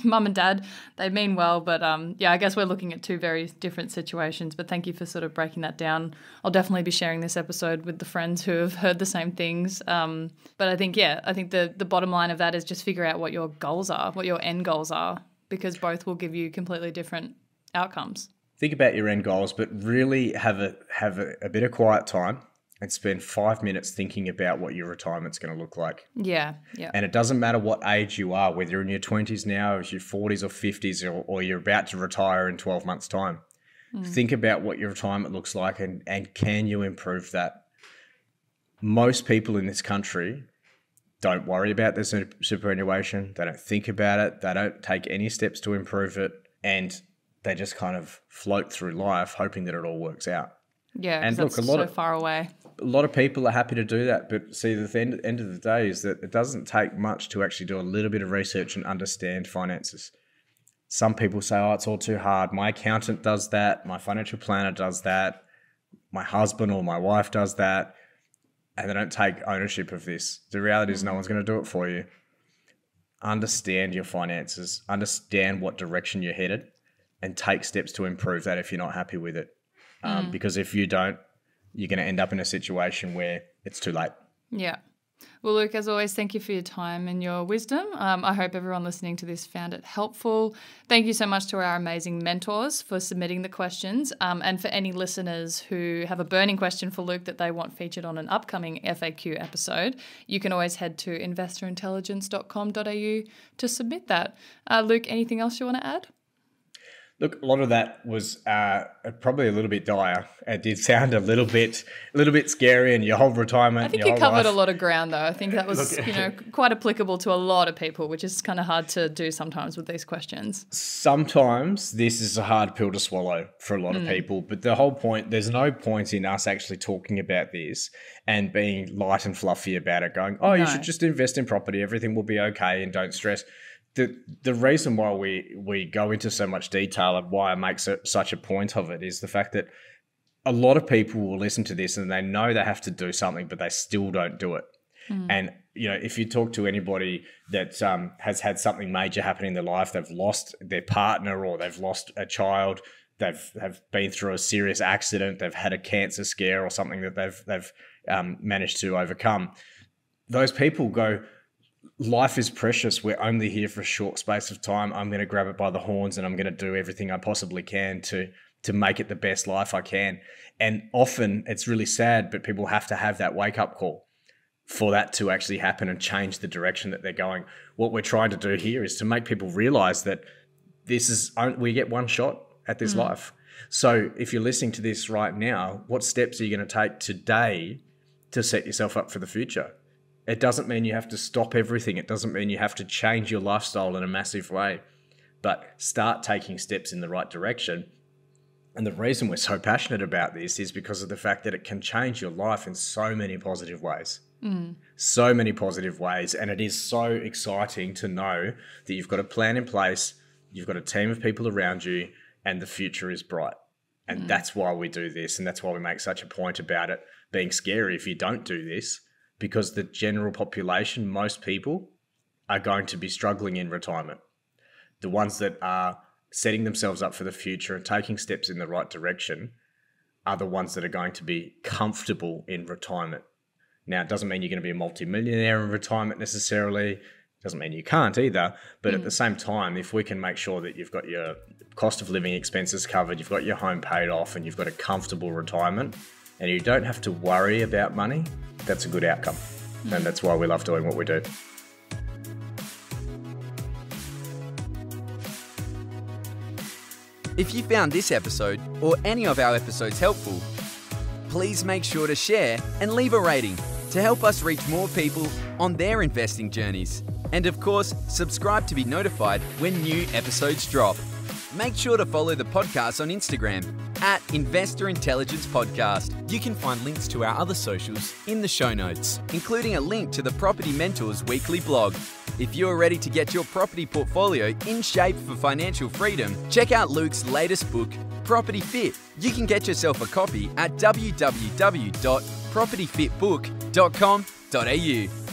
Mum and dad, they mean well, but I guess we're looking at two very different situations, but thank you for sort of breaking that down. I'll definitely be sharing this episode with the friends who have heard the same things. But I think the bottom line of that is just figure out what your goals are, what your end goals are, because both will give you completely different outcomes. Think about your end goals, but really have a bit of quiet time and spend 5 minutes thinking about what your retirement's going to look like. Yeah. And it doesn't matter what age you are, whether you're in your 20s now, or your 40s or 50s, or you're about to retire in 12 months' time. Think about what your retirement looks like and can you improve that? Most people in this country don't worry about their superannuation. They don't think about it. They don't take any steps to improve it. And they just kind of float through life hoping that it all works out. Yeah, and look, so far away. A lot of people are happy to do that, but see, the end of the day is that it doesn't take much to actually do a little bit of research and understand finances. Some people say, oh, it's all too hard. My accountant does that. My financial planner does that. My husband or my wife does that. And they don't take ownership of this. The reality is no one's going to do it for you. Understand your finances. Understand what direction you're headed and take steps to improve that if you're not happy with it. Because if you don't, you're going to end up in a situation where it's too late. Yeah. Well, Luke, as always, thank you for your time and your wisdom. I hope everyone listening to this found it helpful. Thank you so much to our amazing mentors for submitting the questions. And for any listeners who have a burning question for Luke that they want featured on an upcoming FAQ episode, you can always head to investorintelligence.com.au to submit that. Luke, anything else you want to add? Look, a lot of that was probably a little bit dire. It did sound a little bit scary, and your whole retirement. I think you covered a lot of ground, though. I think that was, quite applicable to a lot of people, which is kind of hard to do sometimes with these questions. Sometimes this is a hard pill to swallow for a lot of people, but the whole point, there's no point in us actually talking about this and being light and fluffy about it, going, you should just invest in property, everything will be okay, and don't stress. The reason why we go into so much detail and why I make such a point of it is the fact that a lot of people will listen to this and they know they have to do something, but they still don't do it. And, if you talk to anybody that has had something major happen in their life, they've lost their partner or they've lost a child, have been through a serious accident, they've had a cancer scare or something that they've managed to overcome. Those people go, life is precious. We're only here for a short space of time. I'm going to grab it by the horns and I'm going to do everything I possibly can to make it the best life I can. And often it's really sad, but people have to have that wake up call for that to actually happen and change the direction that they're going. What we're trying to do here is to make people realize that we get one shot at this life. So if you're listening to this right now, what steps are you going to take today to set yourself up for the future? It doesn't mean you have to stop everything. It doesn't mean you have to change your lifestyle in a massive way, but start taking steps in the right direction. And the reason we're so passionate about this is because of the fact that it can change your life in so many positive ways. So many positive ways. And it is so exciting to know that you've got a plan in place, you've got a team of people around you, and the future is bright. And that's why we do this. And that's why we make such a point about it being scary if you don't do this. Because the general population, most people, are going to be struggling in retirement. The ones that are setting themselves up for the future and taking steps in the right direction are the ones that are going to be comfortable in retirement. Now, it doesn't mean you're going to be a multimillionaire in retirement necessarily. It doesn't mean you can't either. But at the same time, if we can make sure that you've got your cost of living expenses covered, you've got your home paid off, and you've got a comfortable retirement, and you don't have to worry about money, that's a good outcome. And that's why we love doing what we do. If you found this episode or any of our episodes helpful, please make sure to share and leave a rating to help us reach more people on their investing journeys. And of course, subscribe to be notified when new episodes drop. Make sure to follow the podcast on Instagram @Investor Intelligence Podcast. You can find links to our other socials in the show notes, including a link to the Property Mentors weekly blog. If you're ready to get your property portfolio in shape for financial freedom, check out Luke's latest book, Property Fit. You can get yourself a copy at www.propertyfitbook.com.au.